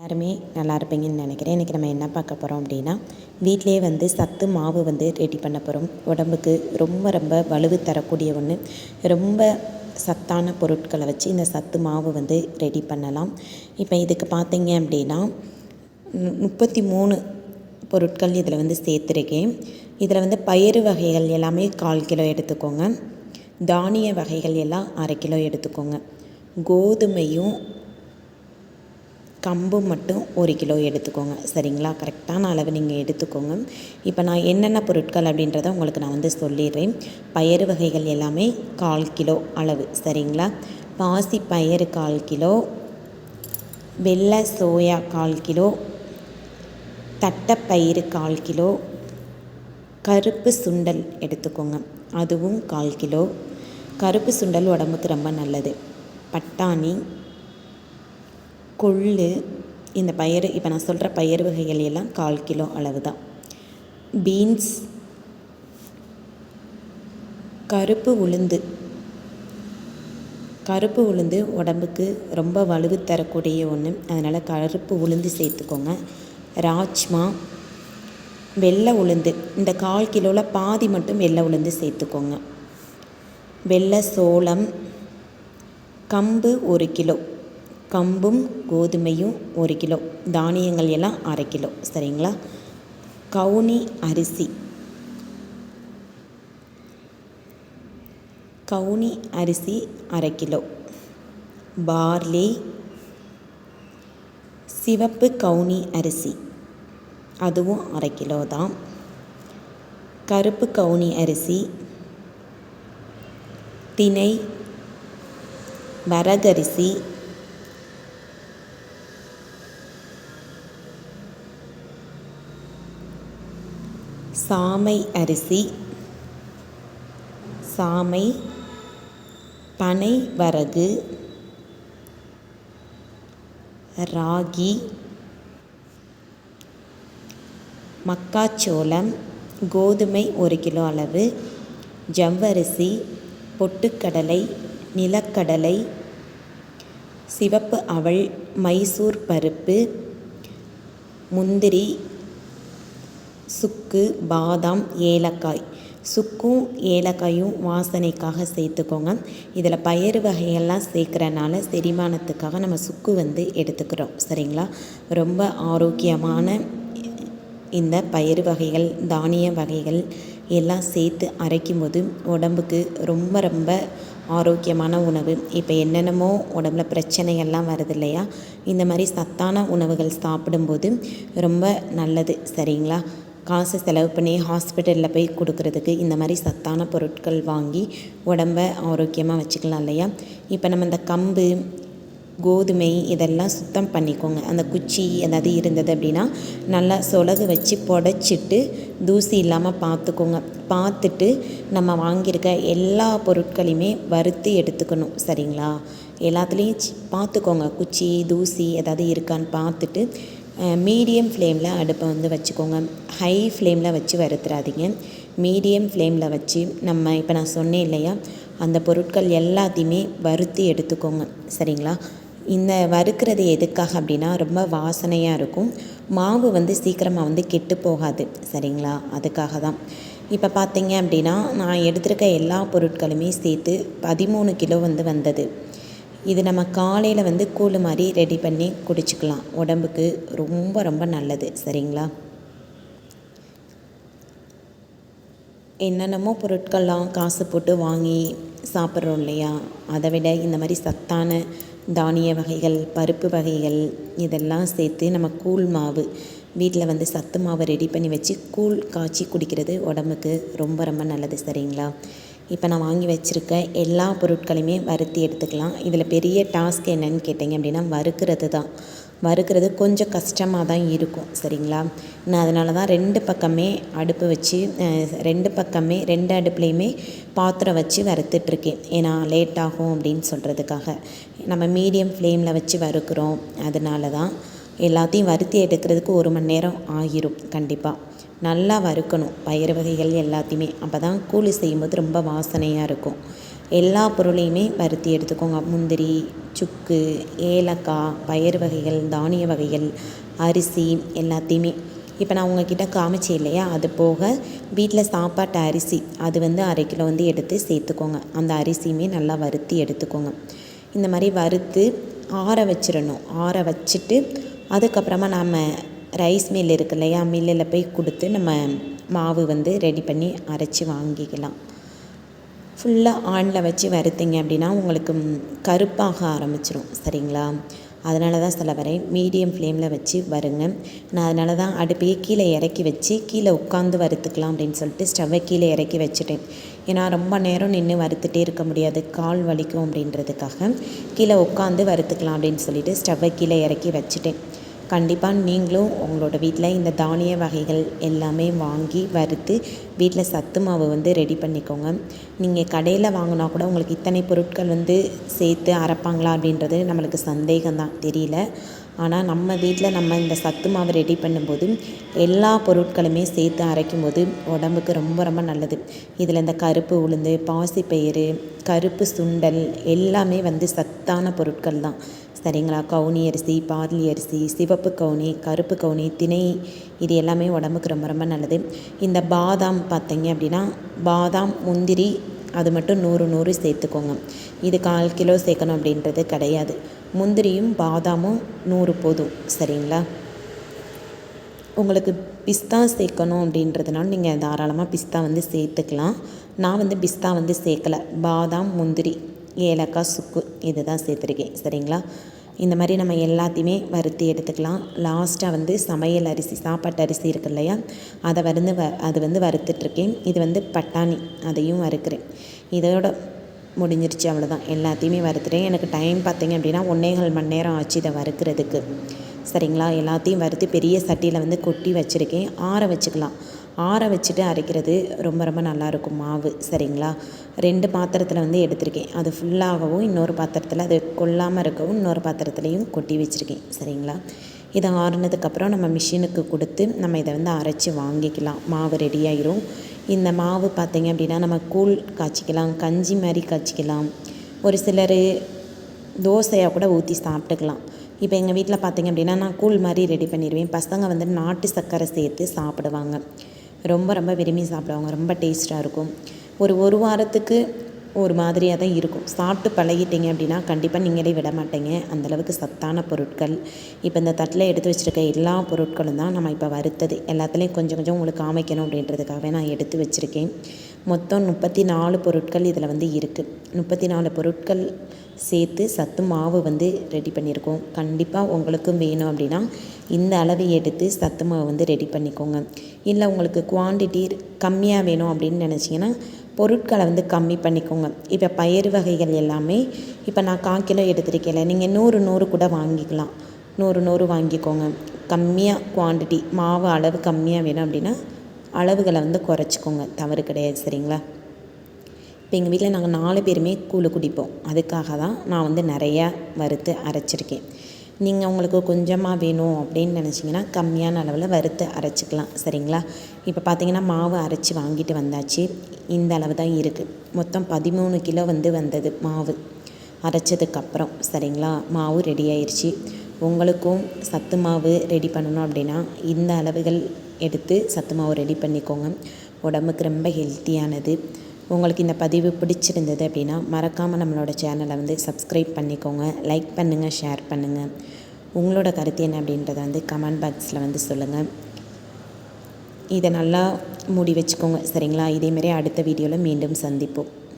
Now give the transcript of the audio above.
எல்லாருமே நல்லா இருப்பீங்கன்னு நினைக்கிறேன். இன்றைக்கி நம்ம என்ன பார்க்க போகிறோம் அப்படின்னா, வீட்டிலே வந்து சத்து மாவு வந்து ரெடி பண்ண போகிறோம். உடம்புக்கு ரொம்ப ரொம்ப வலுவு தரக்கூடிய ஒன்று. ரொம்ப சத்தான பொருட்களை வச்சு இந்த சத்து மாவு வந்து ரெடி பண்ணலாம். இப்போ இதுக்கு பார்த்தீங்க அப்படின்னா 33 பொருட்கள் இதில் வந்து சேர்த்துருக்கேன். இதில் வந்து பயிறு வகைகள் எல்லாமே 1/4 கிலோ எடுத்துக்கோங்க. தானிய வகைகள் எல்லாம் 1/2 கிலோ எடுத்துக்கோங்க. கோதுமையும் கம்பு மட்டும் 1 கிலோ எடுத்துக்கோங்க. சரிங்களா? கரெக்டான அளவு நீங்கள் எடுத்துக்கோங்க. இப்போ நான் என்னென்ன பொருட்கள் அப்படின்றத உங்களுக்கு நான் வந்து சொல்லிடுறேன். பயறு வகைகள் எல்லாமே 1/4 கிலோ அளவு. சரிங்களா? பாசி பயறு 1/4 கிலோ, வெள்ளை சோயா 1/4 கிலோ, தட்டைப்பயிறு 1/4 கிலோ, கருப்பு சுண்டல் எடுத்துக்கோங்க, அதுவும் 1/4 கிலோ. கருப்பு சுண்டல் உடம்புக்கு ரொம்ப நல்லது. பட்டாணி, கொள்ளு, இந்த பயிறு இப்போ நான் சொல்கிற பயிறு வகைகள் எல்லாம் 1/4 கிலோ அளவு தான். பீன்ஸ், கருப்பு உளுந்து உடம்புக்கு ரொம்ப வலுவு தரக்கூடிய ஒன்று. அதனால் கருப்பு உளுந்து சேர்த்துக்கோங்க. ராஜ்மா, வெள்ளை உளுந்து, இந்த 1/4 கிலோவில் பாதி மட்டும் வெள்ளை உளுந்து சேர்த்துக்கோங்க. வெள்ளை சோளம், கம்பு 1 கிலோ, கம்பும் கோதுமையும் 1 கிலோ, தானியங்கள் எல்லாம் 1/2 கிலோ. சரிங்களா? கவுனி அரிசி 1/2 கிலோ. பார்லி, சிவப்பு கவுனி அரிசி, அதுவும் 1/2 கிலோ தான். கருப்பு கவுனி அரிசி, திணை, வரகரிசி, சாமை அரிசி, பனை வரகு, ராகி, மக்காச்சோளம், கோதுமை 1 கிலோ அளவு, ஜவ்வரிசி, பொட்டுக்கடலை, நிலக்கடலை, சிவப்பு அவல், மைசூர் பருப்பு, முந்திரி, சுக்கு, பாதாம், ஏலக்காய். சுக்கும் ஏலக்காயும் வாசனைக்காக சேர்த்துக்கோங்க. இதில் பயிறு வகையெல்லாம் சேர்க்குறனால செரிமானத்துக்காக நம்ம சுக்கு வந்து எடுத்துக்கிறோம். சரிங்களா? ரொம்ப ஆரோக்கியமான இந்த பயிறு வகைகள், தானிய வகைகள் எல்லாம் சேர்த்து அரைக்கும் போது உடம்புக்கு ரொம்ப ரொம்ப ஆரோக்கியமான உணவு. இப்போ என்னென்னமோ உடம்புல பிரச்சனைகள்லாம் வருது இல்லையா? இந்த மாதிரி சத்தான உணவுகள் சாப்பிடும்போது ரொம்ப நல்லது. சரிங்களா? காசு செலவு பண்ணி ஹாஸ்பிட்டலில் போய் கொடுக்குறதுக்கு இந்த மாதிரி சத்தான பொருட்கள் வாங்கி உடம்பை ஆரோக்கியமாக வச்சுக்கலாம் இல்லையா? இப்போ நம்ம இந்த கம்பு, கோதுமை இதெல்லாம் சுத்தம் பண்ணிக்கோங்க. அந்த குச்சி ஏதாவது இருந்தது அப்படின்னா நல்லா சொலகு வச்சு புடைச்சிட்டு தூசி இல்லாமல் பார்த்துக்கோங்க. பார்த்துட்டு நம்ம வாங்கியிருக்க எல்லா பொருட்களையுமே வறுத்து எடுத்துக்கணும். சரிங்களா? எல்லாத்துலேயும் பார்த்துக்கோங்க, குச்சி தூசி ஏதாவது இருக்கான்னு பார்த்துட்டு மீடியம் ஃப்ளேமில் அடுப்பை வந்து வச்சுக்கோங்க. ஹை ஃப்ளேமில் வச்சு வறுத்துறாதீங்க. மீடியம் ஃப்ளேமில் வச்சு நம்ம இப்போ நான் சொன்னேன் இல்லையா, அந்த பொருட்கள் எல்லாத்தையுமே வறுத்து எடுத்துக்கோங்க. சரிங்களா? இந்த வறுக்கிறது எதுக்காக அப்படின்னா ரொம்ப வாசனையாக இருக்கும். மாவு வந்து சீக்கிரமாக வந்து கெட்டு போகாது. சரிங்களா? அதுக்காக தான். இப்போ பார்த்தீங்க அப்படின்னா நான் எடுத்திருக்க எல்லா பொருட்களுமே சேர்த்து 13 கிலோ வந்து வந்தது. இது நம்ம காலையில் வந்து கூழ் மாதிரி ரெடி பண்ணி குடிச்சிக்கலாம். உடம்புக்கு ரொம்ப ரொம்ப நல்லது. சரிங்களா? என்னென்னமோ பொருட்கள்லாம் காசு போட்டு வாங்கி சாப்பிட்றோம் இல்லையா? அதை விட இந்த மாதிரி சத்தான தானிய வகைகள், பருப்பு வகைகள் இதெல்லாம் சேர்த்து நம்ம கூழ் மாவு வீட்டில் வந்து சத்து மாவு ரெடி பண்ணி வச்சு கூழ் காய்ச்சி குடிக்கிறது உடம்புக்கு ரொம்ப ரொம்ப நல்லது. சரிங்களா? இப்போ நான் வாங்கி வச்சுருக்க எல்லா பொருட்களையுமே வறுத்து எடுத்துக்கலாம். இதில் பெரிய டாஸ்க் என்னன்னு கேட்டிங்க அப்படின்னா வறுக்கிறது தான். வறுக்கிறது கொஞ்சம் கஷ்டமாக தான் இருக்கும். சரிங்களா? நான் அதனால தான் 2 பக்கமே அடுப்பு வச்சு 2 அடுப்புலையுமே பாத்திரம் வச்சு வறுத்துட்ருக்கேன். ஏன்னா லேட் ஆகும் அப்படின்னு சொல்கிறதுக்காக. நம்ம மீடியம் ஃப்ளேமில் வச்சு வறுக்கிறோம். அதனால தான் எல்லாத்தையும் வறுத்து எடுக்கிறதுக்கு 1 மணி நேரம் ஆகிரும். கண்டிப்பாக நல்லா வறுக்கணும் பயிறு வகைகள் எல்லாத்தையுமே. அப்போ தான் கூழ் செய்யும்போது ரொம்ப வாசனையாக இருக்கும். எல்லா பொருளையுமே வறுத்து எடுத்துக்கோங்க. முந்திரி, சுக்கு, ஏலக்காய், பயறு வகைகள், தானிய வகைகள், அரிசி எல்லாத்தையுமே. இப்போ நான் உங்ககிட்ட காமிச்சேன் இல்லையா, அது போக வீட்டில் சாப்பாட்டு அரிசி அது வந்து 1/2 கிலோ வந்து எடுத்து சேர்த்துக்கோங்க. அந்த அரிசியுமே நல்லா வறுத்து எடுத்துக்கோங்க. இந்த மாதிரி வறுத்து ஆற வச்சிடணும். ஆற வச்சுட்டு அதுக்கப்புறமா நம்ம ரைஸ் மில் இருக்கு இல்லையா, மில்லில் போய் கொடுத்து நம்ம மாவு வந்து ரெடி பண்ணி அரைச்சி வாங்கிக்கலாம். ஃபுல்லாக ஆனில் வச்சு வறுத்தீங்க அப்படின்னா உங்களுக்கு கருப்பாக ஆரம்பிச்சிடும். சரிங்களா? அதனால தான் சொல்ல வரேன், மீடியம் ஃப்ளேமில் வச்சு வருங்க. நான் அதனால தான் அடுப்பையே கீழே இறக்கி வச்சு கீழே உட்காந்து வறுத்துக்கலாம் அப்படின்னு சொல்லிட்டு ஸ்டவ்வை கீழே இறக்கி வச்சுட்டேன். ஏன்னா ரொம்ப நேரம் நின்று வறுத்துட்டே இருக்க முடியாது, கால் வலிக்கும் அப்படின்றதுக்காக கீழே உட்காந்து வறுத்துக்கலாம் அப்படின்னு சொல்லிட்டு ஸ்டவ்வை கீழே இறக்கி வச்சுட்டேன். கண்டிப்பாக நீங்களும் உங்களோட வீட்டில் இந்த தானிய வகைகள் எல்லாமே வாங்கி வறுத்து வீட்டில் சத்து மாவு வந்து ரெடி பண்ணிக்கோங்க. நீங்கள் கடையில் வாங்கினா கூட உங்களுக்கு இத்தனை பொருட்கள் வந்து சேர்த்து அரைப்பாங்களா அப்படின்றது நம்மளுக்கு சந்தேகம்தான், தெரியல. ஆனால் நம்ம வீட்டில் நம்ம இந்த சத்து மாவு ரெடி பண்ணும்போது எல்லா பொருட்களுமே சேர்த்து அரைக்கும்போது உடம்புக்கு ரொம்ப ரொம்ப நல்லது. இதில் இந்த கருப்பு உளுந்து, பாசிப்பயிறு, கருப்பு சுண்டல் எல்லாமே வந்து சத்தான பொருட்கள் தான். சரிங்களா? கவுனி அரிசி, பார்லி அரிசி, சிவப்பு கவுனி, கருப்பு கவுனி, திணை இது எல்லாமே உடம்புக்கு ரொம்ப ரொம்ப நல்லது. இந்த பாதாம் பார்த்தீங்க அப்படின்னா பாதாம், முந்திரி அது மட்டும் 100 சேர்த்துக்கோங்க. இது 1/4 கிலோ சேர்க்கணும் அப்படின்றது கிடையாது. முந்திரியும் பாதாமும் 100 போதும். சரிங்களா? உங்களுக்கு பிஸ்தா சேர்க்கணும் அப்படின்றதுனால நீங்கள் தாராளமாக பிஸ்தா வந்து சேர்த்துக்கலாம். நான் வந்து பிஸ்தா வந்து சேர்க்கலை. பாதாம், முந்திரி, ஏலக்காய், சுக்கு இது தான் சேர்த்துருக்கேன். சரிங்களா? இந்த மாதிரி நம்ம எல்லாத்தையுமே வறுத்து எடுத்துக்கலாம். லாஸ்ட்டாக வந்து சமையல் அரிசி, சாப்பாட்டு அரிசி இருக்கு இல்லையா, அது வந்து வறுத்துட்ருக்கேன். இது வந்து பட்டாணி, அதையும் வறுக்கிறேன். இதோட முடிஞ்சிருச்சு, அவ்வளோதான். எல்லாத்தையுமே வறுத்துட்டேன். எனக்கு டைம் பார்த்தீங்க அப்படின்னா 1.25 மணி நேரம் ஆச்சு இதை வறுக்கிறதுக்கு. சரிங்களா? எல்லாத்தையும் வறுத்து பெரிய சட்டியில் வந்து கொட்டி வச்சுருக்கேன். ஆற வச்சுக்கலாம். ஆற வச்சுட்டு அரைக்கிறது ரொம்ப ரொம்ப நல்லாயிருக்கும் மாவு. சரிங்களா? 2 பாத்திரத்தில் வந்து எடுத்திருக்கேன். அது ஃபுல்லாகவும் இன்னொரு பாத்திரத்தில் அது கொள்ளாமல் இருக்கவும் இன்னொரு பாத்திரத்துலையும் கொட்டி வச்சுருக்கேன். சரிங்களா? இதை ஆறுனதுக்கப்புறம் நம்ம மிஷினுக்கு கொடுத்து நம்ம இதை வந்து அரைச்சி வாங்கிக்கலாம். மாவு ரெடி ஆயிரும். இந்த மாவு பார்த்திங்க அப்படின்னா நம்ம கூழ் காய்ச்சிக்கலாம், கஞ்சி மாதிரி காய்ச்சிக்கலாம். ஒரு சிலர் தோசையாக கூட ஊற்றி சாப்பிட்டுக்கலாம். இப்போ எங்கள் வீட்டில் பார்த்திங்க அப்படின்னா நான் கூழ் மாதிரி ரெடி பண்ணிடுவேன். பசங்க வந்து நாட்டு சர்க்கரை சேர்த்து சாப்பிடுவாங்க. ரொம்ப ரொம்ப விரும்பி சாப்பிடுவாங்க. ரொம்ப டேஸ்ட்டாக இருக்கும். ஒரு வாரத்துக்கு ஒரு மாதிரியாக தான் இருக்கும். சாப்பிட்டு பழகிட்டீங்க அப்படின்னா கண்டிப்பாக நீங்களே விட மாட்டீங்க. அந்தளவுக்கு சத்தான பொருட்கள். இப்போ இந்த தட்டில் எடுத்து வச்சுருக்க எல்லா பொருட்களும் தான் நம்ம இப்போ வறுத்தது. எல்லாத்துலேயும் கொஞ்சம் கொஞ்சம் உங்களுக்கு காமிக்கணும் அப்படின்றதுக்காகவே நான் எடுத்து வச்சுருக்கேன். மொத்தம் 34 பொருட்கள் இதில் வந்து இருக்குது. 34 பொருட்கள் சேர்த்து சத்து மாவு வந்து ரெடி பண்ணியிருக்கோம். கண்டிப்பாக உங்களுக்கும் வேணும் அப்படின்னா இந்த அளவு எடுத்து சத்து மாவு வந்து ரெடி பண்ணிக்கோங்க. இல்லை உங்களுக்கு குவான்டிட்டி கம்மியாக வேணும் அப்படின்னு நினச்சிங்கன்னா பொருட்களை வந்து கம்மி பண்ணிக்கோங்க. இப்போ பயிறு வகைகள் எல்லாமே இப்போ நான் 1/4 கிலோ எடுத்துருக்கேன்ல, நீங்கள் 100 கூட வாங்கிக்கலாம். 100 வாங்கிக்கோங்க. கம்மியாக குவான்டிட்டி மாவு அளவு கம்மியாக வேணும் அப்படின்னா அளவுகளை வந்து குறைச்சிக்கோங்க, தவறு கிடையாது. சரிங்களா? இப்போ எங்கள் வீட்டில் நாங்கள் 4 பேருமே கூழ் குடிப்போம். அதுக்காக தான் நான் வந்து நிறையா வறுத்து அரைச்சிருக்கேன். நீங்கள் உங்களுக்கு கொஞ்சமாக வேணும் அப்படின்னு நினச்சிங்கன்னா கம்மியான அளவில் வறுத்து அரைச்சிக்கலாம். சரிங்களா? இப்போ பார்த்திங்கன்னா மாவு அரைச்சி வாங்கிட்டு வந்தாச்சு. இந்த அளவு தான் இருக்குது. மொத்தம் 13 கிலோ வந்து வந்தது மாவு அரைச்சதுக்கப்புறம். சரிங்களா? மாவு ரெடி ஆயிடுச்சு. உங்களுக்கும் சத்து மாவு ரெடி பண்ணணும் அப்படின்னா இந்த அளவுகள் எடுத்து சத்து மாவு ரெடி பண்ணிக்கோங்க. உடம்புக்கு ரொம்ப ஹெல்த்தியானது. உங்களுக்கு இந்த பதிவு பிடிச்சிருந்தது அப்படின்னா மறக்காமல் நம்மளோட சேனலை வந்து சப்ஸ்கிரைப் பண்ணிக்கோங்க. லைக் பண்ணுங்கள், ஷேர் பண்ணுங்கள். உங்களோட கருத்து என்ன அப்படின்றத வந்து கமெண்ட் பாக்ஸில் வந்து சொல்லுங்கள். இதை நல்லா மூடி வச்சுக்கோங்க. சரிங்களா? இதேமாரி அடுத்த வீடியோவில் மீண்டும் சந்திப்போம்.